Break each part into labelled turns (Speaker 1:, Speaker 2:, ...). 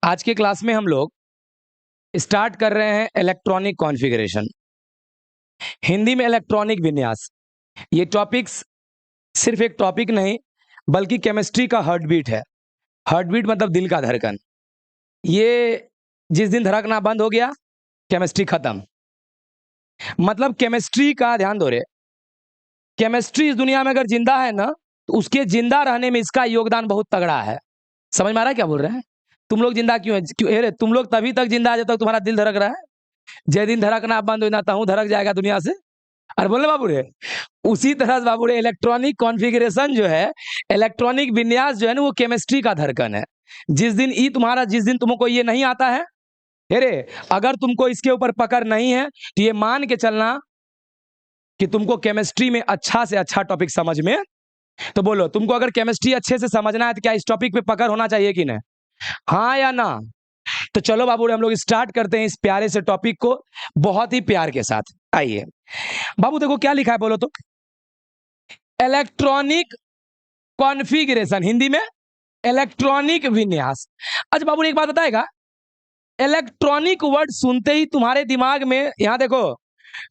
Speaker 1: आज के क्लास में हम लोग स्टार्ट कर रहे हैं इलेक्ट्रॉनिक कॉन्फ़िगरेशन, हिंदी में इलेक्ट्रॉनिक विन्यास। ये टॉपिक्स सिर्फ एक टॉपिक नहीं बल्कि केमिस्ट्री का हार्ट बीट है। हार्ट बीट मतलब दिल का धड़कन। ये जिस दिन धड़कना बंद हो गया, केमिस्ट्री खत्म। मतलब केमिस्ट्री का ध्यान दो रे, केमिस्ट्री इस दुनिया में अगर जिंदा है ना, तो उसके जिंदा रहने में इसका योगदान बहुत तगड़ा है। समझ में आ रहा है क्या बोल रहे हैं? तुम लोग जिंदा क्यों है? क्यों अरे तुम लोग तभी तक जिंदा है जब तक तुम्हारा दिल धड़क रहा है। जय दिन धड़कना बंद हो ना, तहु धड़क जाएगा दुनिया से। अरे बोले बाबू रे, उसी तरह से बाबू रे इलेक्ट्रॉनिक कॉन्फ़िगरेशन जो है, इलेक्ट्रॉनिक विन्यास जो है ना, वो केमिस्ट्री का धड़कन है। जिस दिन तुमको ये नहीं आता है, अरे अगर तुमको इसके ऊपर पकड़ नहीं है तो ये मान के चलना कि तुमको केमिस्ट्री में अच्छा से अच्छा टॉपिक समझ में। तो बोलो, तुमको अगर केमिस्ट्री अच्छे से समझना है तो क्या इस टॉपिक पे पकड़ होना चाहिए कि नहीं? हाँ या ना? तो चलो बाबू रे, हम लोग स्टार्ट करते हैं इस प्यारे से टॉपिक को बहुत ही प्यार के साथ। आइए बाबू, देखो क्या लिखा है, बोलो तो। इलेक्ट्रॉनिक कॉन्फ़िगरेशन, हिंदी में इलेक्ट्रॉनिक विन्यास। अच्छा बाबू एक बात बताएगा, इलेक्ट्रॉनिक वर्ड सुनते ही तुम्हारे दिमाग में, यहां देखो,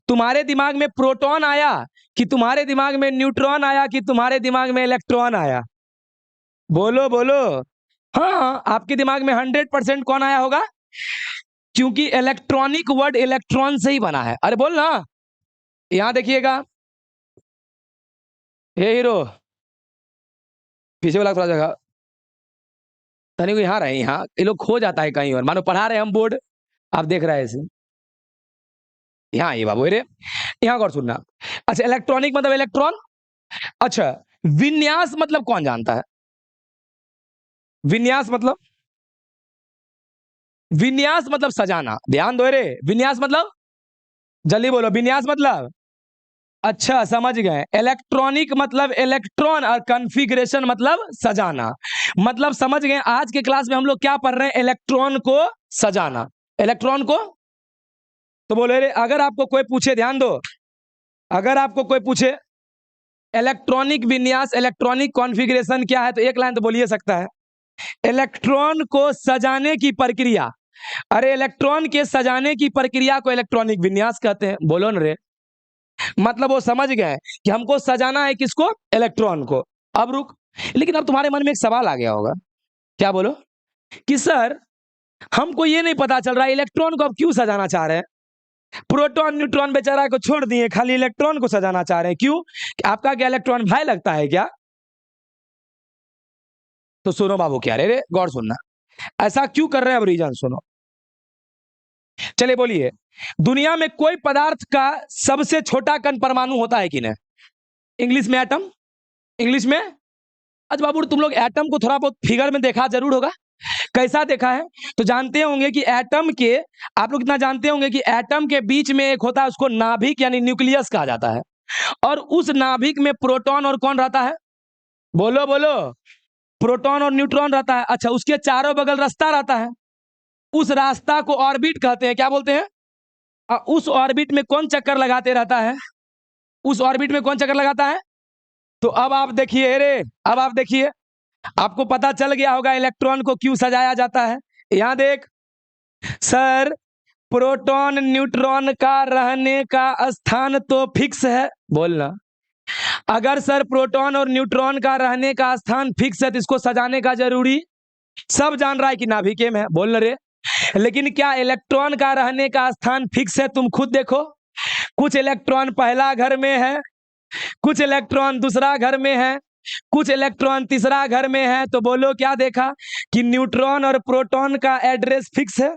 Speaker 1: तुम्हारे दिमाग में प्रोटॉन आया कि तुम्हारे दिमाग में न्यूट्रॉन आया कि तुम्हारे दिमाग में इलेक्ट्रॉन आया? बोलो बोलो। हाँ, आपके दिमाग में 100% कौन आया होगा? क्योंकि इलेक्ट्रॉनिक वर्ड इलेक्ट्रॉन से ही बना है। अरे बोल ना, यहां देखिएगा, हे हीरो, पीछे वाला थोड़ा जगह तनी को यहाँ रहे, यहाँ ये लोग खो जाता है कहीं और, मानो पढ़ा रहे हम बोर्ड, आप देख रहे हैं ऐसे। यहाँ ये बाबू रे, यहाँ गौर सुनना। अच्छा, इलेक्ट्रॉनिक मतलब इलेक्ट्रॉन। अच्छा, विन्यास मतलब कौन जानता है? विन्यास मतलब, विन्यास मतलब सजाना। ध्यान दो रे, विन्यास मतलब, जल्दी बोलो, विन्यास मतलब। अच्छा समझ गए, इलेक्ट्रॉनिक मतलब इलेक्ट्रॉन और कॉन्फ़िगरेशन मतलब सजाना। मतलब समझ गए, आज के क्लास में हम लोग क्या पढ़ रहे हैं? इलेक्ट्रॉन को सजाना। इलेक्ट्रॉन को, तो बोले रे, अगर आपको कोई पूछे, ध्यान दो, अगर आपको कोई पूछे इलेक्ट्रॉनिक विन्यास, इलेक्ट्रॉनिक कॉन्फ़िगरेशन क्या है, तो एक लाइन तो बोलिए सकता है, इलेक्ट्रॉन को सजाने की प्रक्रिया। अरे इलेक्ट्रॉन के सजाने की प्रक्रिया को इलेक्ट्रॉनिक विन्यास कहते हैं। बोलो न रे, मतलब वो समझ गए कि हमको सजाना है किसको? इलेक्ट्रॉन को। अब रुक, लेकिन अब तुम्हारे मन में एक सवाल आ गया होगा, क्या बोलो? कि सर हमको ये नहीं पता चल रहा इलेक्ट्रॉन को अब क्यों सजाना चाह रहे हैं? प्रोटॉन न्यूट्रॉन बेचारा को छोड़ दिए, खाली इलेक्ट्रॉन को सजाना चाह रहे हैं, क्यों? आपका क्या इलेक्ट्रॉन भाई लगता है क्या? तो सुनो बाबू, क्या रे, गौर सुनना, ऐसा क्यों कर रहे हैं, अब रीजन सुनो। चलिए बोलिए, दुनिया में कोई पदार्थ का सबसे छोटा कण परमाणु होता है कि नहीं? इंग्लिश में एटम, इंग्लिश में। अच्छा बाबू, तुम लोग एटम को थोड़ा बहुत फिगर में देखा जरूर होगा। कैसा देखा है? तो जानते होंगे कि एटम के, आप लोग इतना जानते होंगे कि एटम के बीच में एक होता है, उसको नाभिक यानी न्यूक्लियस कहा जाता है। और उस नाभिक में प्रोटॉन और कौन रहता है? बोलो बोलो। प्रोटॉन और न्यूट्रॉन रहता है। अच्छा, उसके चारों बगल रास्ता रहता है, उस रास्ता को ऑर्बिट कहते हैं। क्या बोलते हैं? उस ऑर्बिट में कौन चक्कर लगाते रहता है? उस ऑर्बिट में कौन चक्कर लगाता है? तो अब आप देखिए रे, अब आप देखिए, आपको पता चल गया होगा इलेक्ट्रॉन को क्यों सजाया जाता है। यहां देख सर, प्रोटॉन न्यूट्रॉन का रहने का स्थान तो फिक्स है। बोलना, अगर सर प्रोटॉन और न्यूट्रॉन का रहने का स्थान फिक्स है तो इसको सजाने का जरूरी सब जान रहा है कि नाभिके में है। बोल रे, लेकिन क्या इलेक्ट्रॉन का रहने का स्थान फिक्स है? तुम खुद देखो, कुछ इलेक्ट्रॉन पहला घर में है, कुछ इलेक्ट्रॉन दूसरा घर में है, कुछ इलेक्ट्रॉन तीसरा घर में है। तो बोलो क्या देखा कि न्यूट्रॉन और प्रोटॉन का एड्रेस फिक्स है?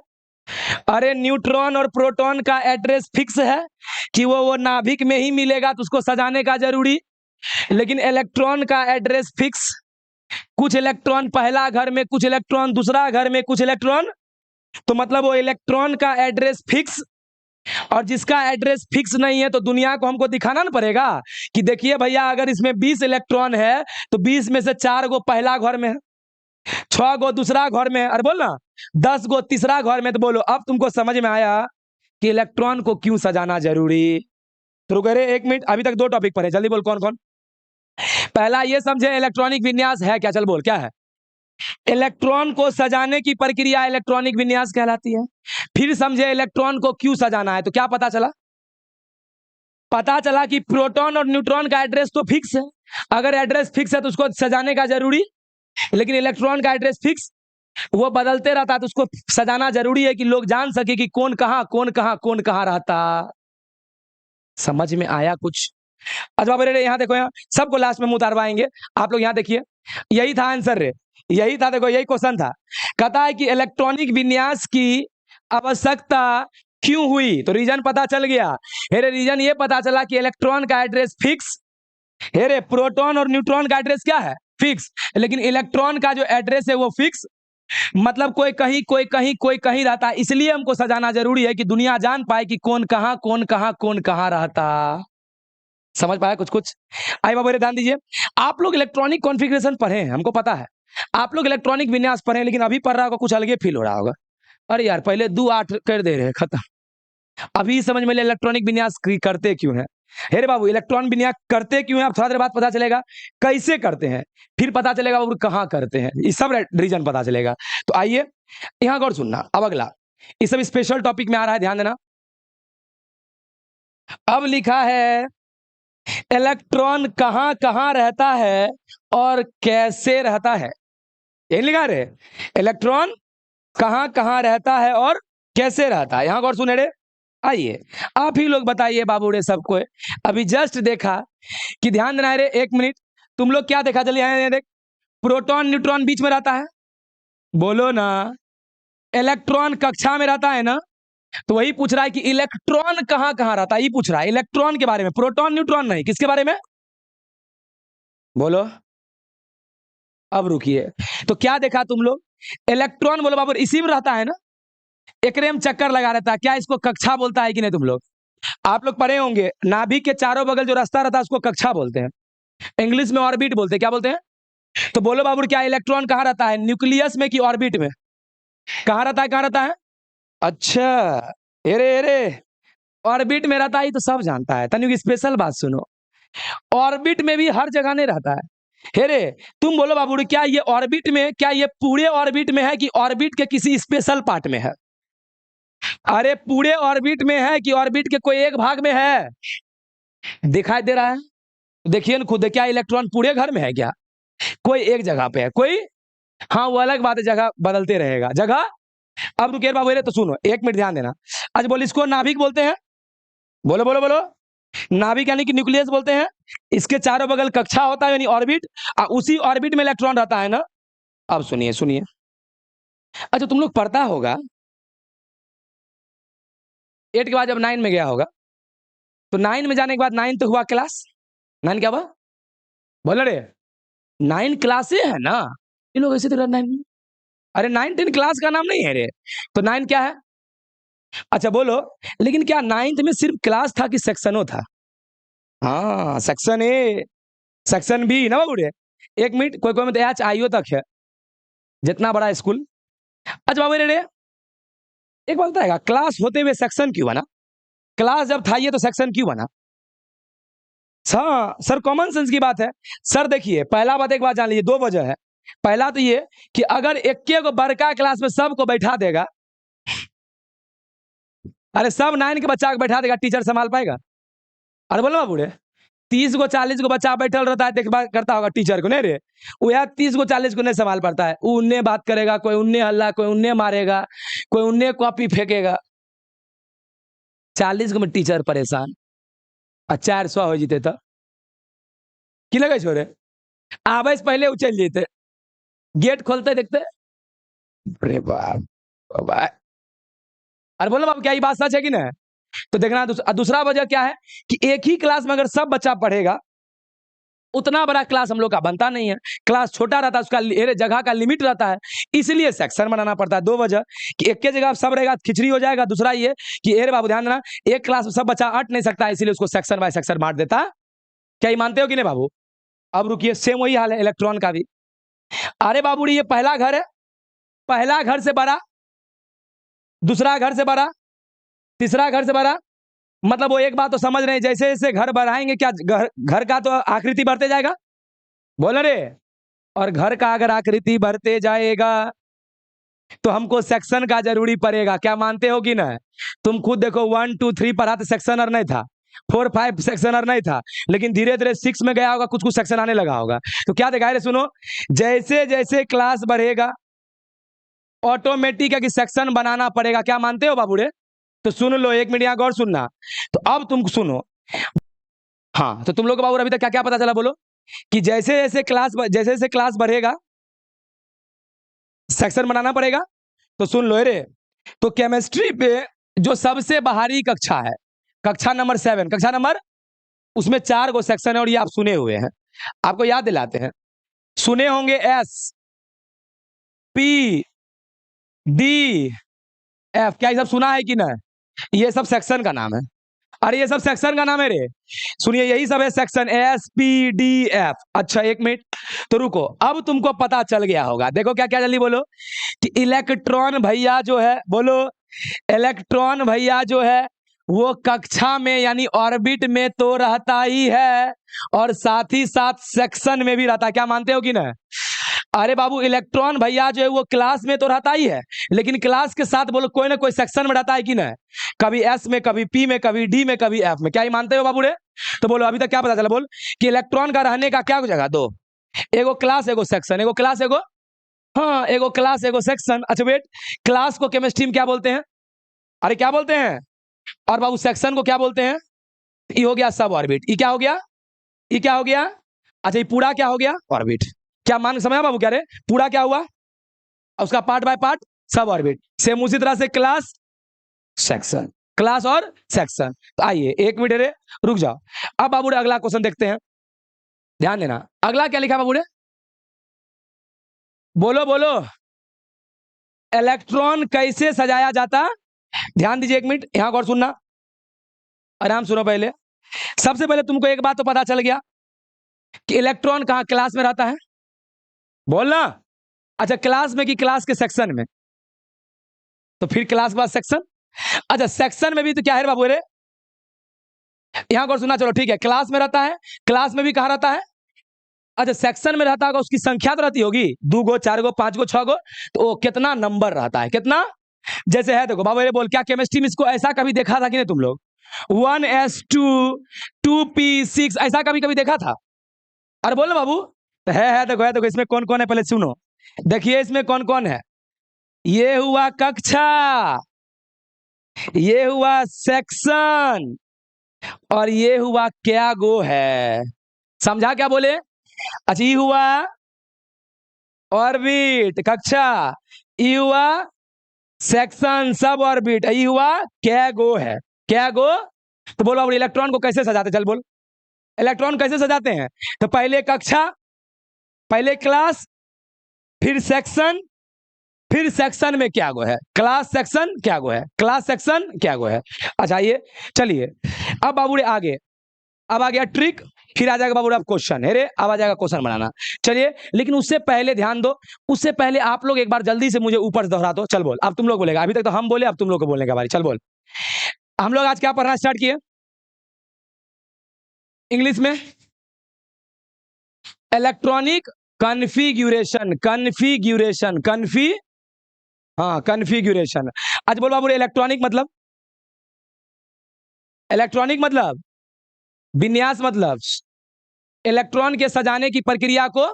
Speaker 1: अरे न्यूट्रॉन और प्रोटॉन का एड्रेस फिक्स है कि वो नाभिक में ही मिलेगा, तो उसको सजाने का जरूरी। लेकिन इलेक्ट्रॉन का एड्रेस फिक्स, कुछ इलेक्ट्रॉन पहला घर में, कुछ इलेक्ट्रॉन दूसरा घर में, कुछ इलेक्ट्रॉन, तो मतलब वो इलेक्ट्रॉन का एड्रेस फिक्स। और जिसका एड्रेस फिक्स नहीं है तो दुनिया को हमको दिखाना ना पड़ेगा कि देखिए भैया, अगर इसमें 20 इलेक्ट्रॉन है तो 20 में से 4 गो पहला घर में है, 6 गो दूसरा घर में है, अरे बोल ना, 10 गो तीसरा घर में। तो बोलो, अब तुमको समझ में आया कि इलेक्ट्रॉन को क्यों सजाना जरूरी। तो रुको रे, 1 मिनट, अभी तक 2 टॉपिक पढ़े, जल्दी बोल कौन कौन। पहला ये समझे इलेक्ट्रॉनिक विन्यास है क्या? चल बोल, क्या है? इलेक्ट्रॉन को सजाने की प्रक्रिया इलेक्ट्रॉनिक विन्यास कहलाती है। फिर समझे इलेक्ट्रॉन को क्यों सजाना है, तो क्या पता चला? पता चला कि प्रोटॉन और न्यूट्रॉन का एड्रेस तो फिक्स है, अगर एड्रेस फिक्स है तो उसको सजाने का जरूरी, लेकिन इलेक्ट्रॉन का एड्रेस फिक्स, वो बदलते रहता है, तो उसको सजाना जरूरी है कि लोग जान सके कि कौन कहां कौन कहां कौन कहां रहता। समझ में आया कुछ? अच्छा बाबू रे, यहाँ देखो, यहाँ सबको लास्ट में मुंह उतारवाएंगे, आप लोग यहाँ देखिए, यही था आंसर रे, यही था, देखो यही क्वेश्चन था। कहता है कि इलेक्ट्रॉनिक विन्यास की आवश्यकता क्यों हुई, तो रीजन पता चल गया। हेरे रीजन ये पता चला कि इलेक्ट्रॉन का एड्रेस फिक्स, हेरे प्रोटॉन और न्यूट्रॉन का एड्रेस क्या है, फिक्स, लेकिन इलेक्ट्रॉन का जो एड्रेस है वो फिक्स, मतलब कोई कहीं कोई कहीं कोई कहीं रहता है, इसलिए हमको सजाना जरूरी है कि दुनिया जान पाए कि कौन कहां कौन कहां कौन कहां रहता। समझ पाया कुछ कुछ? आइए बाबू ध्यान दीजिए, आप लोग इलेक्ट्रॉनिक कॉन्फ़िगरेशन पढ़े हैं, हमको पता है, आप लोग इलेक्ट्रॉनिक विन्यास पढ़े हैं, लेकिन अभी पढ़ रहा होगा कुछ अलग फील हो रहा होगा। अरे यार पहले 2 8 कर दे रहे हैं, खत्म। अभी समझ में इलेक्ट्रॉनिक विन्यास करते क्यों है। हेरे बाबू इलेक्ट्रॉन विन्यास करते क्यों है, अब थोड़ा देर बाद पता चलेगा, कैसे करते हैं, फिर पता चलेगा बाबू कहां करते हैं, ये सब रीजन पता चलेगा। तो आइए यहां गौर सुनना, अब अगला ये सब स्पेशल टॉपिक में आ रहा है, ध्यान देना। अब लिखा है इलेक्ट्रॉन कहां कहां रहता है और कैसे रहता है, यही लिखा रे, इलेक्ट्रॉन कहां कहां रहता है और कैसे रहता है, यहां गौर सुने रे। आइए आप ही लोग बताइए बाबू रे सबको, अभी जस्ट देखा कि ध्यान देना है रे, 1 मिनट, तुम लोग क्या देखा, चलिए यहाँ देख, प्रोटॉन न्यूट्रॉन बीच में रहता है, बोलो ना, इलेक्ट्रॉन कक्षा में रहता है ना, तो वही पूछ रहा है कि इलेक्ट्रॉन कहां कहां रहता है, ये पूछ रहा है इलेक्ट्रॉन के बारे में, प्रोटॉन न्यूट्रॉन नहीं, किसके बारे में बोलो। अब रुकिए, तो क्या देखा तुम लोग, इलेक्ट्रॉन बोलो बाबू इसी में रहता है ना, एकरे में चक्कर लगा रहता है, क्या इसको कक्षा बोलता है कि नहीं, तुम लोग आप लोग पढ़े होंगे, नाभिक के चारों बगल जो रास्ता रहता है उसको कक्षा बोलते हैं, इंग्लिश में ऑर्बिट बोलते हैं, क्या बोलते हैं। तो बोलो बाबू क्या इलेक्ट्रॉन कहां रहता है, न्यूक्लियस में कि ऑर्बिट में, कहां रहता है, कहां रहता है, अच्छा अरे अरे ऑर्बिट में रहता है, तो सब जानता है, तनिक स्पेशल बात सुनो, ऑर्बिट में भी हर जगह नहीं रहता है। हेरे तुम बोलो बाबू क्या ये ऑर्बिट में, क्या ये पूरे ऑर्बिट में है कि ऑर्बिट के किसी स्पेशल पार्ट में है, अरे पूरे ऑर्बिट में है कि ऑर्बिट के कोई एक भाग में है, दिखाई दे रहा है, देखिए ना खुद, क्या इलेक्ट्रॉन पूरे घर में है क्या, कोई एक जगह पे है, कोई, हाँ वो अलग बात है, जगह बदलते रहेगा जगह। अब रुकेर बाबू तो सुनो 1 मिनट ध्यान देना, आज बोल इसको नाभिक बोलते हैं, बोलो बोलो बोलो, नाभिक यानी कि न्यूक्लियस बोलते हैं, इसके चारों बगल कक्षा होता है यानी ऑर्बिट, उसी ऑर्बिट में इलेक्ट्रॉन रहता है ना। अब सुनिए सुनिए, अच्छा तुम लोग पढ़ता होगा 8 के बाद जब 9 में गया होगा, तो 9 में जाने के बाद 9 तो हुआ क्लास, 9 क्या हुआ बोलो रे, 9 क्लासे है ना, ये लोग ऐसे तो 9, अरे 9 10 क्लास का नाम नहीं है रे, तो 9 क्या है, अच्छा बोलो, लेकिन क्या 9th में सिर्फ क्लास था कि सेक्शनों था, हाँ सेक्शन ए सेक्शन बी ना बाबू रे, 1 मिनट, कोई कोई में तो एच आईओ तक है, जितना बड़ा स्कूल। अच्छा बाबू रे एक बात बताएगा, क्लास होते हुए सेक्शन क्यों बना, क्लास जब था ये तो सेक्शन क्यों बना, हाँ सर कॉमन सेंस की बात है। सर देखिए पहला बात एक बात जान लीजिए, 2 वजह है, पहला तो ये कि अगर एक को बड़का क्लास में सबको बैठा देगा, अरे सब 9 के बच्चा को बैठा देगा, टीचर संभाल पाएगा, अरे बोलो बाबू रे 30 को 40 को बच्चा बैठल रहता है, देखभाल करता होगा टीचर को, नहीं रे वह 30 को 40 को नहीं संभाल पाता है, उन्हें बात करेगा, कोई उन्हें हल्ला, कोई उन्हें मारेगा, कोई उन्हें कॉपी फेंकेगा, 40 को में टीचर परेशान, 400 हो जीते तो की लगे छोरे, आवे से पहले उछल जीते, गेट खोलते देखते, अरे बाप बाबा, अरे बोलो बाबू क्या ये बात सच है कि नहीं, तो देखना दूसरा वजह क्या है कि एक ही क्लास में अगर सब बच्चा पढ़ेगा, उतना बड़ा क्लास हम लोग का बनता नहीं है, क्लास छोटा रहता है, उसका जगह का लिमिट रहता है, इसलिए सेक्शन बनाना पड़ता है। 2 वजह कि एक के जगह सब रहेगा खिचड़ी हो जाएगा, दूसरा ये कि अरे बाबू ध्यान देना, एक क्लास में सब बच्चा अट नहीं सकता, इसीलिए उसको सेक्शन बाय सेक्शन बांट देता, क्या ये मानते हो कि नहीं बाबू। अब रुकिए, सेम वही हाल है इलेक्ट्रॉन का भी, अरे बाबू ये पहला घर है, पहला घर से बड़ा, दूसरा घर से बड़ा, तीसरा घर से बड़ा, मतलब वो एक बात तो समझ रहे हैं, जैसे जैसे घर बढ़ाएंगे क्या घर का तो आकृति बढ़ते जाएगा, बोल रे और घर का अगर आकृति बढ़ते जाएगा तो हमको सेक्शन का जरूरी पड़ेगा। क्या मानते हो कि ना? तुम खुद देखो 1 2 3 पढ़ा तो सेक्शनर नहीं था, 4 5 सेक्शनर नहीं था, लेकिन धीरे धीरे 6 में गया होगा, कुछ कुछ सेक्शन आने लगा होगा। तो क्या देखा है रे? सुनो, जैसे जैसे क्लास बढ़ेगा ऑटोमेटिक है कि सेक्शन बनाना पड़ेगा। क्या मानते हो बाबू रे? तो सुन लो, 1 मिनट यहाँ गौर सुनना। तो अब तुम सुनो, हाँ, तो तुम लोग बाबू अभी तक क्या क्या पता चला बोलो? कि जैसे जैसे क्लास बढ़ेगा सेक्शन बनाना पड़ेगा। तो सुन लो रे, तो केमिस्ट्री पे जो सबसे बाहरी कक्षा है, कक्षा नंबर 7, कक्षा नंबर, उसमें 4 गो सेक्शन है और ये आप सुने हुए हैं। आपको याद दिलाते हैं, सुने होंगे एस पी डी एफ। क्या ये सब सुना है कि ना? ये सब सेक्शन का नाम है। अरे ये सब सेक्शन का नाम है रे। सुनिए, यही सब है section S P D F. अच्छा 1 मिनट, तो रुको, अब तुमको पता चल गया होगा। देखो क्या क्या, जल्दी बोलो। कि इलेक्ट्रॉन भैया जो है, बोलो, इलेक्ट्रॉन भैया जो है वो कक्षा में यानी ऑर्बिट में तो रहता ही है और साथ ही साथ सेक्शन में भी रहता है। क्या मानते हो कि ना? अरे बाबू, इलेक्ट्रॉन भैया जो है वो क्लास में तो रहता ही है, लेकिन क्लास के साथ बोलो कोई ना कोई सेक्शन में रहता है कि ना? कभी एस में, कभी पी में, कभी डी में, कभी एफ में। क्या ही मानते हो बाबू रे? तो बोलो अभी तक क्या पता चला? बोल कि इलेक्ट्रॉन का रहने का क्या जगह? 2, एगो क्लास एगो सेक्शन, एगो क्लास एगो, हाँ, एगो क्लास एगो सेक्शन। अच्छा वेट, क्लास को केमिस्ट्री में क्या बोलते हैं? अरे क्या बोलते हैं? और बाबू सेक्शन को क्या बोलते हैं? ये हो गया सब ऑर्बिट। ये क्या हो गया? ये क्या हो गया? अच्छा ये पूरा क्या हो गया? ऑर्बिट। क्या मान समझा बाबू? क्या रे, पूरा क्या हुआ? उसका पार्ट बाय पार्ट सब ऑर्बिट। सेम उसी तरह से क्लास सेक्शन, क्लास और सेक्शन। तो आइए 1 मिनट रे, रुक जाओ। अब बाबू रे अगला क्वेश्चन देखते हैं, ध्यान देना। अगला क्या लिखा बाबू रे? बोलो बोलो, इलेक्ट्रॉन कैसे सजाया जाता? ध्यान दीजिए 1 मिनट, यहां गौर सुनना, आराम सुनो। पहले, सबसे पहले तुमको एक बात तो पता चल गया कि इलेक्ट्रॉन कहां क्लास में रहता है, बोलना। अच्छा क्लास में कि क्लास के सेक्शन में? तो फिर क्लास के बाद सेक्शन। अच्छा सेक्शन में भी तो क्या है बाबू रे? यहां गौर सुनना। चलो ठीक है, क्लास में रहता है, क्लास में भी कहां रहता है? अच्छा सेक्शन में रहता होगा, उसकी संख्या तो रहती होगी, 2 गो 4 गो 5 गो 6 गो, तो वो कितना नंबर रहता है? कितना? जैसे है, देखो बाबू रे, बोल, क्या केमिस्ट्री में इसको ऐसा कभी देखा था कि नहीं तुम लोग? 1s2 2p6 ऐसा कभी कभी देखा था? अरे बोलो बाबू। तो है, देखो है, देखो इसमें कौन कौन है पहले सुनो। देखिए इसमें कौन कौन है। ये हुआ कक्षा, ये हुआ सेक्शन, और ये हुआ क्या गो है? समझा क्या बोले? अच्छा ये हुआ ऑर्बिट कक्षा, ये हुआ सेक्शन सब ऑर्बिट, ये हुआ क्या गो है? क्या गो? तो बोलो अब इलेक्ट्रॉन को कैसे सजाते? चल बोल, इलेक्ट्रॉन कैसे सजाते हैं? तो पहले कक्षा, पहले क्लास, फिर सेक्शन, फिर सेक्शन में क्या गो है? क्लास सेक्शन क्या गो है? क्लास सेक्शन क्या गो है? अच्छा ये, चलिए अब बाबू रे आगे, अब आ गया ट्रिक, फिर आ जाएगा बाबू रे अब क्वेश्चन। अरे अब आ जाएगा क्वेश्चन बनाना। चलिए लेकिन उससे पहले ध्यान दो, उससे पहले आप लोग एक बार जल्दी से मुझे ऊपर से दोहरा दो। चल बोल, अब तुम लोग बोलेगा, अभी तक तो हम बोले, अब तुम लोग को बोलने का बारी। चल बोल, हम लोग आज क्या पढ़ना स्टार्ट किए इंग्लिश में? इलेक्ट्रॉनिक कन्फिग्यूरेशन, कन्फिग्यूरेशन, हाँ कन्फिग्यूरेशन। आज बोल बाबू इलेक्ट्रॉनिक मतलब, इलेक्ट्रॉनिक मतलब विन्यास, मतलब इलेक्ट्रॉन के सजाने की प्रक्रिया को।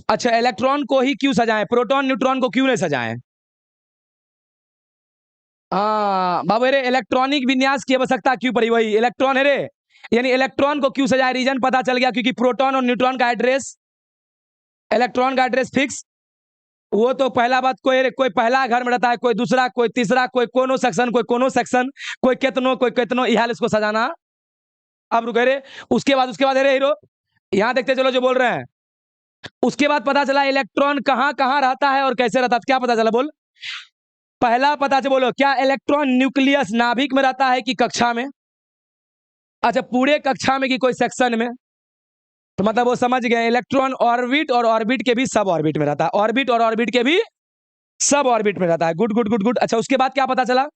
Speaker 1: अच्छा इलेक्ट्रॉन को ही क्यों सजाएं, प्रोटॉन न्यूट्रॉन को क्यों नहीं सजाएं? हाँ बाबू रे, इलेक्ट्रॉनिक विन्यास की आवश्यकता क्यों पड़ी? वही इलेक्ट्रॉन है रे, यानी इलेक्ट्रॉन को क्यों सजाए? रीजन पता चल गया, क्योंकि प्रोटॉन और न्यूट्रॉन का एड्रेस, इलेक्ट्रॉन का एड्रेस फिक्स। वो तो पहला बात, कोई पहला घर में रहता है, कोई दूसरा, कोई तीसरा, कोई कोनो सेक्शन, कोई कोनो सेक्शन, कोई कितनो, यह इसको सजाना। अब रुके रे, उसके बाद अरे हीरो, यहां देखते चलो जो बोल रहे हैं। उसके बाद पता चला इलेक्ट्रॉन कहां कहां रहता है और कैसे रहता है। क्या पता चला बोल? पहला पता चला, बोलो, क्या इलेक्ट्रॉन न्यूक्लियस नाभिक में रहता है कि कक्षा में? अच्छा पूरे कक्षा में कि कोई सेक्शन में? तो मतलब वो समझ गए, इलेक्ट्रॉन ऑर्बिट और ऑर्बिट के भी सब ऑर्बिट में रहता है, ऑर्बिट और ऑर्बिट के भी सब ऑर्बिट में रहता है। Good good good good. अच्छा उसके बाद क्या पता चला?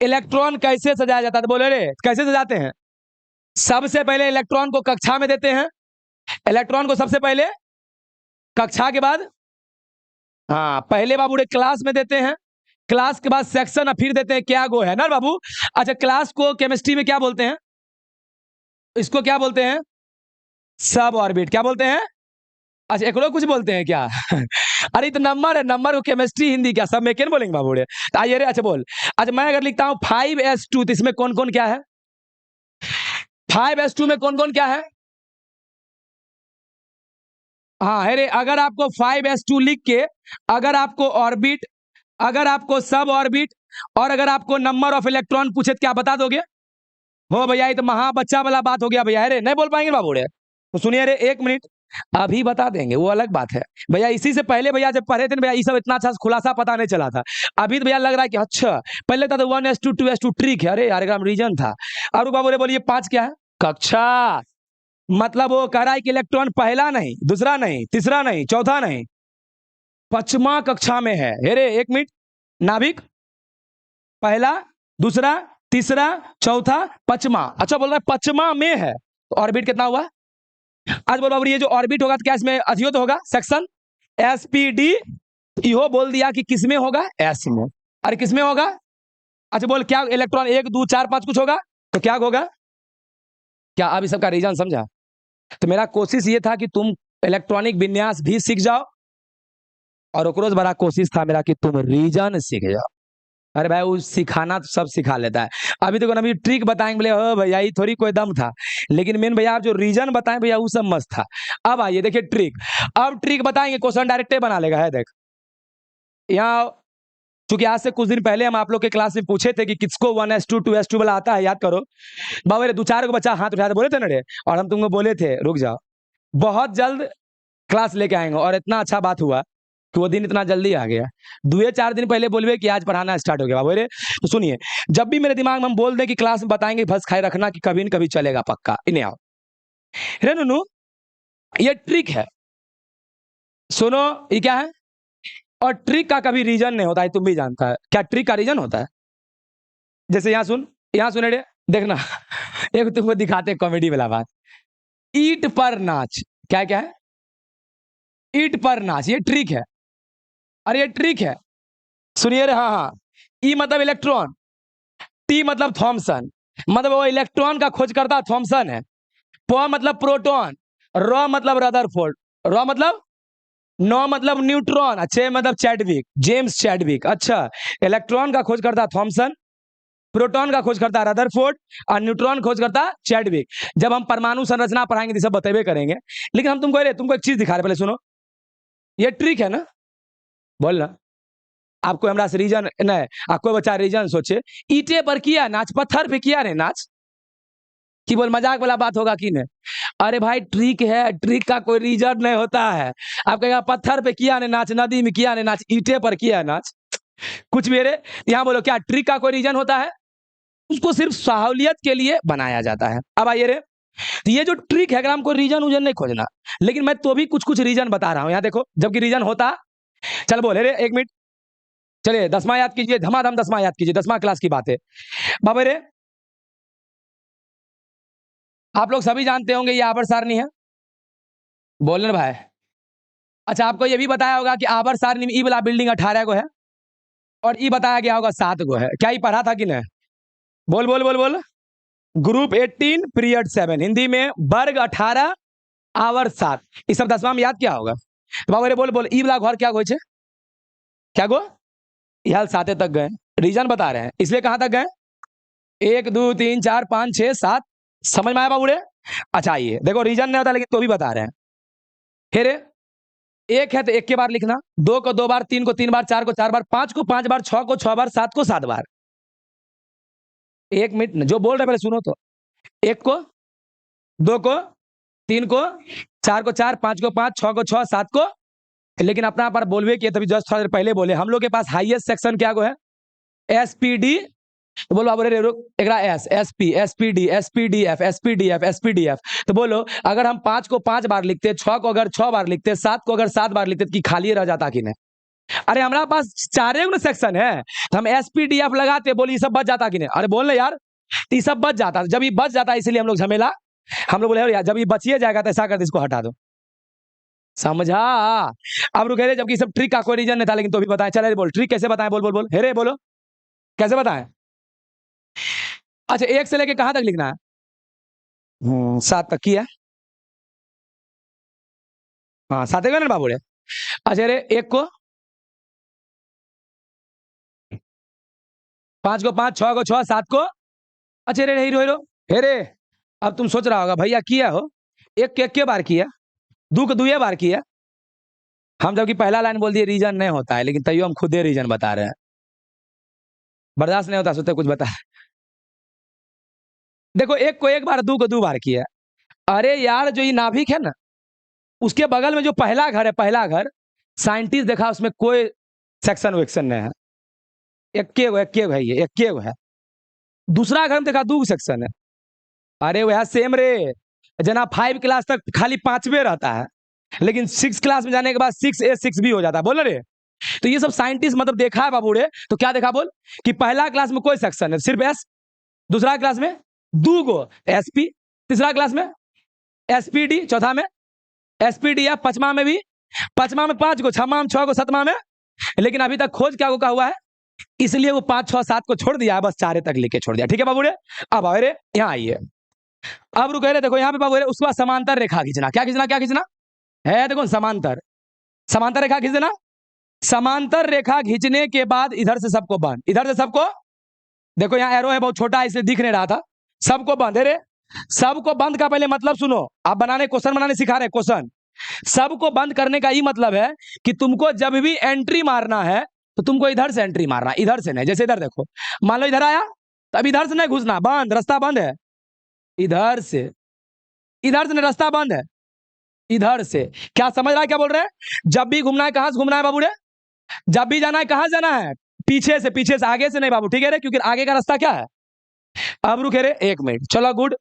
Speaker 1: इलेक्ट्रॉन कैसे सजाया जाता है? तो बोले रे कैसे सजाते हैं? सबसे पहले इलेक्ट्रॉन को कक्षा में देते हैं, इलेक्ट्रॉन को सबसे पहले कक्षा के बाद, हाँ पहले बाबू रे क्लास में देते हैं, क्लास के बाद सेक्शन और फिर देते हैं क्या गो है ना बाबू। अच्छा क्लास को केमिस्ट्री में क्या बोलते हैं, इसको क्या बोलते हैं, सब ऑर्बिट, क्या बोलते हैं। अच्छा एक और कुछ बोलते हैं क्या अरे तो नंबर है, नंबर को केमिस्ट्री हिंदी क्या सब में क्या बोलेंगे बाबू रे। तो आइए रे, अच्छा बोल, अच्छा मैं अगर लिखता हूं 5s2 तो इसमें कौन कौन क्या है, 5s2 में कौन कौन क्या है, हाँ है रे। अगर आपको 5s2 लिख के अगर आपको ऑर्बिट, अगर आपको सब ऑर्बिट और अगर आपको नंबर ऑफ इलेक्ट्रॉन पूछे तो क्या बता दोगे। हो भैया ये तो महा बच्चा वाला बात हो गया भैया, अरे नहीं बोल पाएंगे बाबू रे। तो सुनिए रे एक मिनट, अभी बता देंगे वो अलग बात है भैया। इसी से पहले भैया जब पढ़े थे ना भैया ये सब इतना अच्छा खुलासा पता नहीं चला था। अभी तो भैया लग रहा है कि अच्छा पहले था तो 1s2 2s2 ट्रिक है, अरे यार रीजन था। और बाबू रे बोलिए 5 क्या है, कक्षा। मतलब वो कह रहा है कि इलेक्ट्रॉन पहला नहीं, दूसरा नहीं, तीसरा नहीं, चौथा नहीं, पांचवा कक्षा में है। हेरे एक मिनट, नाभिक पहला, दूसरा, तीसरा, चौथा, पांचवा। अच्छा बोल रहा है पांचवा में है, तो ऑर्बिट कितना हुआ। आज बोल बाबू ये जो ऑर्बिट होगा तो क्या इसमें अधियो तो होगा सेक्शन, एसपीडी। इहो बोल दिया कि किसमें होगा, एस में। अरे किसमें होगा, अच्छा बोल क्या इलेक्ट्रॉन 1 2 4 5 कुछ होगा, तो क्या होगा। क्या आप इस सब का रीजन समझा। तो मेरा कोशिश ये था कि तुम इलेक्ट्रॉनिक विन्यास भी सीख जाओ, और ओकरोज बड़ा कोशिश था मेरा कि तुम रीजन सीख जाओ। अरे भाई वो सिखाना तो सब सिखा लेता है। अभी तो अभी ट्रिक बताएंगे बोले हो भैया ये थोड़ी कोई दम था, लेकिन मेन भैया आप जो रीजन बताएं भैया वो सब मस्त था। अब आइए देखिए ट्रिक, अब ट्रिक बताएंगे, क्वेश्चन डायरेक्ट बना लेगा है। देख यहाँ चूंकि आज से कुछ दिन पहले हम आप लोग के क्लास में पूछे थे कि किसको 1s2 2s2 वाला आता है, याद करो बाबा रे। 2 4 को बच्चा हाथ उठाते बोले थे ना रे, और हम तुमको बोले थे रुक जाओ बहुत जल्द क्लास लेके आएंगे, और इतना अच्छा बात हुआ कि वो दिन इतना जल्दी आ गया। 2 4 दिन पहले बोलवे कि आज पढ़ाना स्टार्ट हो गया बाबू रे। तो सुनिए, जब भी मेरे दिमाग में हम बोल दें कि क्लास में बताएंगे, बस खाए रखना कि कभी न कभी चलेगा पक्का, इन्हें आओ रे नुनू। ये ट्रिक है, सुनो ये क्या है। और ट्रिक का कभी रीजन नहीं होता है, तुम भी जानता है क्या ट्रिक का रीजन होता है। जैसे यहाँ सुन, यहाँ सुने रे देखना एक तुमको दिखाते कॉमेडी वाला बात। ईट पर नाच, क्या क्या है, ईट पर नाच, ये ट्रिक है। अरे ये ट्रिक है, सुनिए रे। हाँ हाँ, ई मतलब इलेक्ट्रॉन, टी मतलब थॉमसन, मतलब वो इलेक्ट्रॉन का खोज करता थॉमसन है। प मतलब प्रोटॉन, र मतलब रदरफोर्ड, र मतलब नौ मतलब न्यूट्रॉन, 6 मतलब चैडविक, जेम्स चैडविक। अच्छा इलेक्ट्रॉन का खोज करता थॉमसन, प्रोटॉन का खोज करता रदरफोर्ड, और न्यूट्रॉन खोज करता चैडविक। जब हम परमाणु संरचना पढ़ाएंगे तो सब बतेबे करेंगे, लेकिन हम तुमको एक चीज दिखा रहे, पहले सुनो। ये ट्रिक है ना, बोल ना आपको हमरा से रीजन नहीं, आपको बच्चा रीजन सोचे। ईटे पर किया नाच, पत्थर पे किया रे नाच, कि बोल मजाक वाला बात होगा कि नहीं। अरे भाई ट्रिक है, ट्रिक का कोई रीजन नहीं होता है। आप कहेगा पत्थर पे किया ने नाच, नदी में किया ने नाच, ईटे पर किया नाच, कुछ मेरे यहाँ बोलो क्या ट्रिक का कोई रीजन होता है। उसको सिर्फ सहूलियत के लिए बनाया जाता है। अब आइए रे, तो ये जो ट्रिक है अगर हमको रीजन उजन नहीं खोजना, लेकिन मैं तो भी कुछ कुछ रीजन बता रहा हूं। यहाँ देखो जबकि रीजन होता, चल बोले रे एक मिनट, चलिए 10वां याद कीजिए, धमाधम 10वां याद कीजिए, 10वां क्लास की बात है बाबा रे। आप लोग सभी जानते होंगे ये आवर्त सारणी है, बोलने भाई। अच्छा आपको ये भी बताया होगा कि आवर्त सारणी में ई वाला बिल्डिंग 18 को है, और ई बताया गया होगा 7 को है। क्या ये पढ़ा था कि नहीं, बोल बोल बोल बोल। ग्रुप 18 पीरियड 7 हिंदी में वर्ग 18 आवर्त 7, ये सब 10वां में याद क्या होगा। तो बाबा रे बोल बोल, ई वाला घर क्या गो, क्या गो, यह 7 तक गए, रीजन बता रहे हैं इसलिए कहां तक गए, 1 2 3 4 5 6 7, समझ में आया बाबू रे। अच्छा ये देखो रीजन नहीं होता लेकिन तो भी बता रहे हैं। फिर एक है तो एक के बार लिखना, 2 को 2 बार, 3 को 3 बार, 4 को 4 बार, 5 को 5 बार, 6 को 6 बार, 7 को 7 बार। एक मिनट जो बोल रहे पहले सुनो तो, 1 को, 2 को, 3 को, 4 को 4, 5 को 5, 6 को 6, 7 को, लेकिन अपना पर बोलवे किए तभी जस्ट थोड़ा देर पहले बोले हम लोग के पास हाईएस्ट सेक्शन क्या को है, एसपीडी। तो बोलो आप एक S SP SPD SPDF SPDF SPDF. तो बोलो अगर हम 5 को 5 बार लिखते, 6 को अगर 6 बार लिखते, 7 को अगर 7 बार लिखते कि खाली रह जाता कि नहीं। अरे हमारे पास 4 सेक्शन है तो हम एसपीडीएफ लगाते, बोली सब बच जाता कि नहीं। अरे बोल यार, ये सब बच जाता, जब ये बच जाता इसलिए हम लोग झमेला हम लोग बोले यार जब ये बचिए जाएगा तो ऐसा कर दो, इसको हटा दो। समझा? अब रुके रे, जबकि सब ट्रिक का कोई रीजन नहीं था, लेकिन तो भी बताएं। चले बोल, ट्रिक कैसे बताएं? बोल बोल बोल, हे रे बोलो, कैसे बताएं? अच्छा, एक से लेके कहां तक लिखना है? 7 तक किया। हाँ 7 ना बाबू रे। अच्छा रे, 1 को 5 को 5, 6 को 6, 7 को। अच्छा रे हीरो हीरो, हे रे, अब तुम सोच रहा होगा भैया किया हो, एक के बार किया, 2 को 2 बार किया। हम जबकि पहला लाइन बोल दिए रीजन नहीं होता है, लेकिन तैयो हम खुद ही रीजन बता रहे हैं। बर्दाश्त नहीं होता, सोचते कुछ बता। देखो, 1 को 1 बार, 2 को 2 बार किया। अरे यार, जो ये नाभिक है ना, उसके बगल में जो पहला घर है, पहला घर, साइंटिस्ट देखा उसमें कोई सेक्शन वेक्शन नहीं है, एक के है, ये एक के है। दूसरा घर में देखा 2 सेक्शन है। अरे वह सेम रे, जना 5 क्लास तक खाली 5वें रहता है, लेकिन 6 क्लास में जाने के बाद 6A 6B हो जाता है, बोल रे। तो ये सब साइंटिस्ट मतलब देखा है बाबू रे। तो क्या देखा बोल, कि पहला क्लास में कोई सेक्शन है, सिर्फ एस। दूसरा क्लास में 2 गो एसपी। तीसरा क्लास में एसपीडी। चौथा में एसपीडी है। पांचवा में भी, पांचवा में 5 गो, छठवा में 6 गो, सातवां में। लेकिन अभी तक खोज क्या को कहा हुआ है, इसलिए वो 5, 6, 7 को छोड़ दिया, बस 4 तक लेके छोड़ दिया। ठीक है बाबू रे, अब आओ रे यहाँ आइए। अब रुके रे, देखो यहाँ पे बाबू रे, उसके बाद समांतर रेखा खींचना। क्या खींचना, क्या खींचना है? देखो समांतर, समांतर रेखा खींच देना। समांतर रेखा खींचने के बाद इधर से सबको बंद, इधर से सबको। देखो यहाँ एरो है, बहुत छोटा, इसलिए दिख नहीं रहा था। सबको बंद है रे। सबको बंद का पहले मतलब सुनो, आप बनाने क्वेश्चन बनाने सिखा रहे क्वेश्चन। सबको बंद करने का ये मतलब है कि तुमको जब भी एंट्री मारना है तो तुमको इधर से एंट्री मारना, इधर से नहीं। जैसे इधर देखो, मान लो इधर आया, तो अब इधर से नहीं घुसना, बंद, रास्ता बंद है। इधर से, इधर से नहीं, रास्ता बंद है, इधर से। क्या समझ रहा है क्या बोल रहे हैं? जब भी घूमना है, कहां से घूमना है बाबू रे? जब भी जाना है कहां जाना है? पीछे से, पीछे से, आगे से नहीं बाबू, ठीक है रे, क्योंकि आगे का रास्ता क्या है। अब रुके रे 1 मिनट, चलो गुड।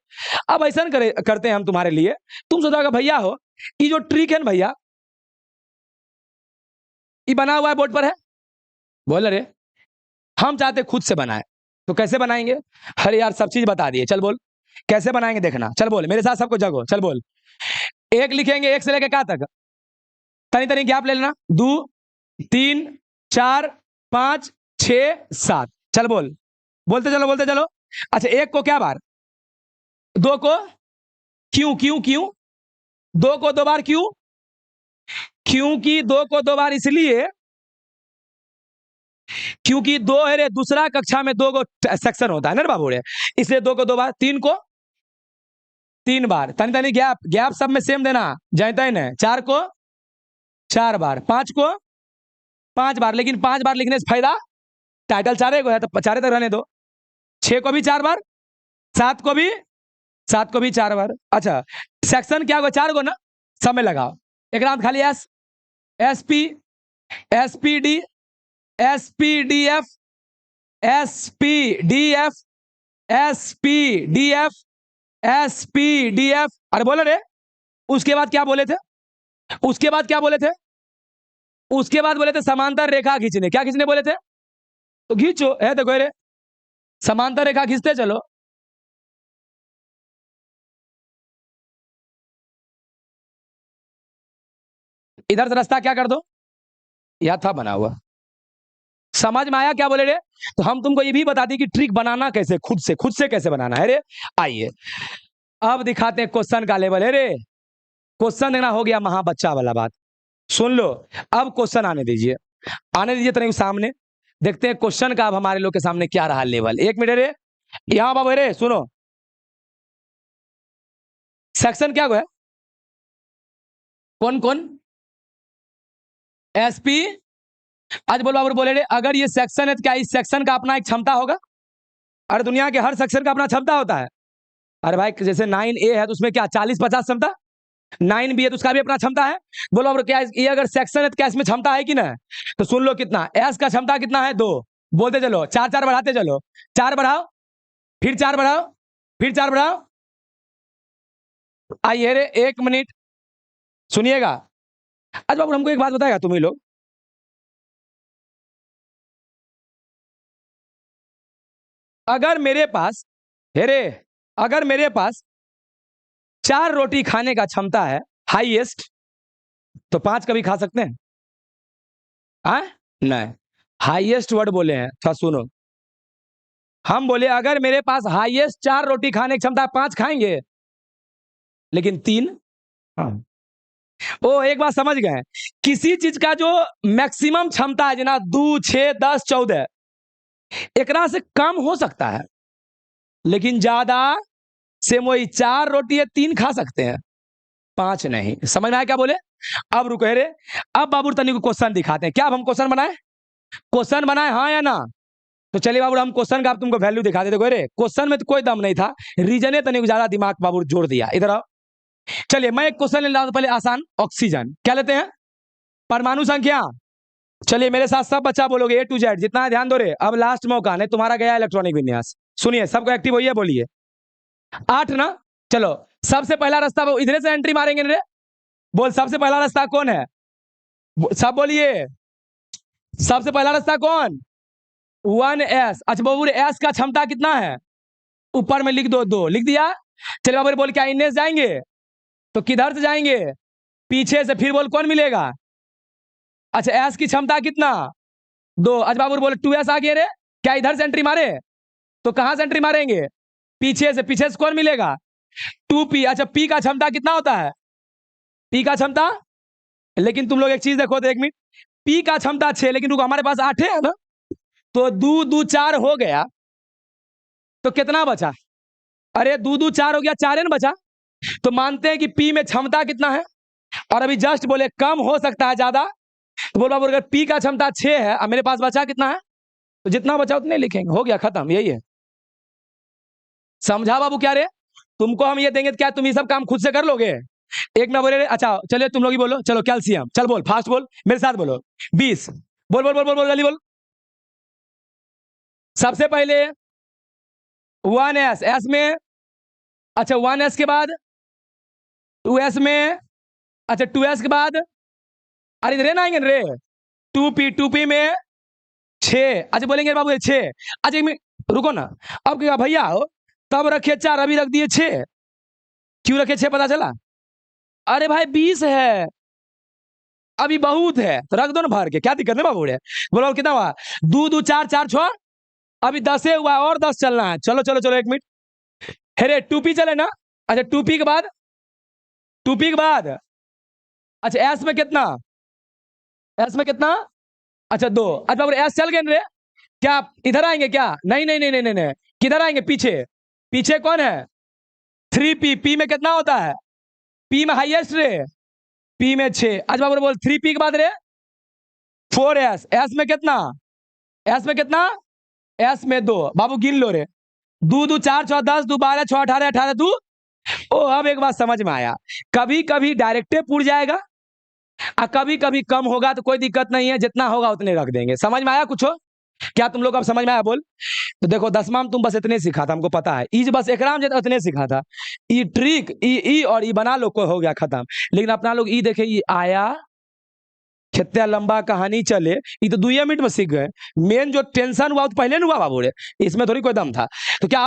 Speaker 1: अब ऐसा करते हैं हम तुम्हारे लिए। तुम सोचोगे भैया हो, ये जो ट्रिक है ना भैया, ये बना हुआ है बोर्ड पर है, बोल रे। हम चाहते खुद से बनाए, तो कैसे बनाएंगे? अरे यार, सब चीज बता दिए, चल बोल कैसे बनाएंगे, देखना। चल बोल मेरे साथ, सबको जगो, चल बोल। 1 लिखेंगे, 1 से लेके क्या तक, तनी तनी गैप ले लेना। 2, 3, 4, 5, 6, 7, चल बोल, बोलते चलो, बोलते चलो। अच्छा, 1 को क्या बार, 2 को क्यों, क्यों क्यों, 2 को 2 बार क्यों? क्योंकि 2 को 2 बार इसलिए, क्योंकि 2 है रे, दूसरा कक्षा में 2 को सेक्शन होता है ना बाबू रे, इसलिए 2 को 2 बार। 3 को 3 बार, तनी तनी गैप, गैप सब में सेम देना, जानता है ना। 4 को 4 बार, 5 को 5 बार, लेकिन 5 बार लिखने से फायदा, टाइटल 4 को है तो 4 तक रहने दो। 6 को भी 4 बार, 7 को भी, 7 को भी 4 बार। अच्छा, सेक्शन क्या होगा, 4 को ना, सब में लगाओ। एक रात खाली S, SP, SPD, SPDF, SPDF, SPDF, SPDF. अरे बोलो रे, उसके बाद क्या बोले थे? उसके बाद क्या बोले थे? उसके बाद बोले थे समांतर रेखा खींचने। क्या खींचने बोले थे? तो खींचो, है देखो रे, समांतर रेखा खींचते चलो। इधर से रास्ता क्या कर दो, यह था बना हुआ। समझ में आया क्या बोले रे? तो हम तुमको ये भी बता दी कि ट्रिक बनाना कैसे, खुद से कैसे बनाना है रे। आइए अब दिखाते हैं क्वेश्चन का लेवल है रे। क्वेश्चन देना हो गया महा बच्चा वाला बात, सुन लो। अब क्वेश्चन आने दीजिए, आने दीजिए तनिक सामने, देखते हैं क्वेश्चन का अब हमारे लोग के सामने क्या रहा लेवल। 1 मिनट रे, यहां बाबू रे सुनो, सेक्शन क्या है, कौन कौन? एसपी। आज बोलो बाबू, बोले रे, अगर ये सेक्शन है तो क्या इस सेक्शन का अपना एक क्षमता होगा? अरे दुनिया के हर सेक्शन का अपना क्षमता होता है। अरे भाई, जैसे 9A है तो उसमें क्या 40-50 क्षमता, 9B है तो उसका भी अपना क्षमता है। बोलो अब क्या ये अगर सेक्शन है तो क्या इसमें क्षमता है कि ना? तो सुन लो, कितना एस का क्षमता कितना है, 2। बोलते चलो, 4 4 बढ़ाते चलो, 4 बढ़ाओ, फिर 4 बढ़ाओ, फिर 4 बढ़ाओ। आइए रे 1 मिनट सुनिएगा। अच्छा बाबू, हमको एक बात बताएगा तुम ही लोग, अगर मेरे पास, हेरे, अगर मेरे पास 4 रोटी खाने का क्षमता है हाईएस्ट, तो 5 कभी खा सकते हैं? नहीं, हाईएस्ट वर्ड बोले हैं, थोड़ा सुनो। हम बोले अगर मेरे पास हाईएस्ट 4 रोटी खाने की क्षमता है, 5 खाएंगे, लेकिन 3। ओ एक बात समझ गए, किसी चीज का जो मैक्सिमम क्षमता है जना 2, 6, 10, 14 एकरा से कम हो सकता है, लेकिन ज्यादा से वही 4 रोटी है 3 खा सकते हैं, 5 नहीं। समझ में आया क्या बोले? अब रुको रे, अब बाबू तनी को क्वेश्चन दिखाते हैं। क्या अब हम क्वेश्चन बनाए? क्वेश्चन बनाए हाँ या ना? तो चलिए बाबू हम क्वेश्चन का तुमको वैल्यू दिखा देते। देखो रे क्वेश्चन में तो कोई दम नहीं था, रीजन तनी ज्यादा दिमाग बाबू जोड़ दिया। इधर आओ, चलिए मैं एक क्वेश्चन ले रहा हूं, पहले आसान। ऑक्सीजन क्या लेते हैं? परमाणु संख्या। चलिए मेरे साथ सब बच्चा बोलोगे A to Z, जितना है ध्यान दो रे। अब लास्ट मौका नहीं, तुम्हारा गया इलेक्ट्रॉनिक विन्यास। सुनिए सबको एक्टिव होइए, बोलिए 8 ना। चलो सबसे पहला रास्ता इधर से एंट्री मारेंगे रे। बोल सबसे पहला रास्ता कौन है? सब बोलिए सबसे पहला रास्ता कौन? 1s। अच्छा बाबू एस का क्षमता कितना है? ऊपर में लिख दो 2, लिख दिया। चलिए बाबू बोल क्या इनने से जाएंगे? तो किधर से जाएंगे? पीछे से। फिर बोल कौन मिलेगा? अच्छा एस की क्षमता कितना? 2। अच्छा बाबू बोले 2s आ गया रे, क्या इधर से एंट्री मारे? तो कहां से एंट्री मारेंगे? पीछे से। पीछे से कौन मिलेगा? 2p। अच्छा पी का क्षमता कितना होता है? पी का क्षमता, लेकिन तुम लोग एक चीज देखो तो 1 मिनट, पी का क्षमता 6, लेकिन रुको हमारे पास 8 है ना, तो 2 2 4 हो गया, तो कितना बचा? अरे 2 2 4 हो गया, 4 ना बचा। तो मानते हैं कि पी में क्षमता कितना है, और अभी जस्ट बोले कम हो सकता है ज्यादा, तो बोल बाबू अगर पी का क्षमता 6 है और मेरे पास बचा कितना है, तो जितना बचा उतने लिखेंगे, हो गया खत्म, यही है। समझा बाबू क्या रे? तुमको हम ये देंगे तो क्या तुम ये सब काम खुद से कर लोगे? एक ना बोले अच्छा चलिए तुम लोग ही बोलो। चलो कैल्शियम, चल बोल फास्ट बोल, मेरे साथ बोलो 20। बोल बोल बोल बोल बोल जल्दी बोल। सबसे पहले 1s, एस में। अच्छा 1s के बाद 2s में। अच्छा 2s के बाद, अरे इधर ना आएंगे रे, 2p में 6। अच्छा बोलेंगे बाबू 6। अच्छा रुको ना, अब क्या भैया हो, तब रखे 4 अभी रख दिए 6, क्यों रखे 6 पता चला? अरे भाई 20 है, अभी बहुत है तो रख दो ना भर के, क्या दिक्कत है बाबू रे? बोलो कितना हुआ? 2 2 4 4 6, अभी 10 हुआ, और 10 चलना है। चलो चलो चलो 1 मिनट, हेरे 2p चले ना। अच्छा 2p के बाद, 2p के बाद अच्छा एस में कितना? एस में कितना? अच्छा 2। अच्छा बाबू एस चल गए रे, क्या इधर आएंगे क्या? नहीं नहीं नहीं नहीं नहीं, किधर आएंगे? पीछे। पीछे कौन है? 3p। पी में कितना होता है? पी में हाईएस्ट रे, पी में 6। अच्छा बाबू बोल 3p के बाद रे 4s। एस में कितना? एस में कितना? एस में 2। बाबू गिन लो रे, 2 2 4 6 10 2 12 6 18 18 2। ओ अब एक बात समझ में आया, कभी कभी डायरेक्टे पूछ जाएगा और कभी कभी कम होगा, तो कोई दिक्कत नहीं है, जितना होगा उतने रख देंगे। समझ में आया कुछ हो? क्या तुम लोग अब समझ में आया? बोल। तो देखो 10वां में तुम बस इतने सीखा था, हमको पता है। ई बस एकराम जब इतने सीखा था, ई ट्रिक ई और ई बना लो, को हो गया खत्म। लेकिन अपना लोग ई देखे, ई आया कितना लंबा कहानी चले, ये तो 2 मिनट में सीख गए। मेन जो टेंशन हुआ तो पहले नहीं हुआ बाबू रे, इसमें थोड़ी कोई दम था। तो क्या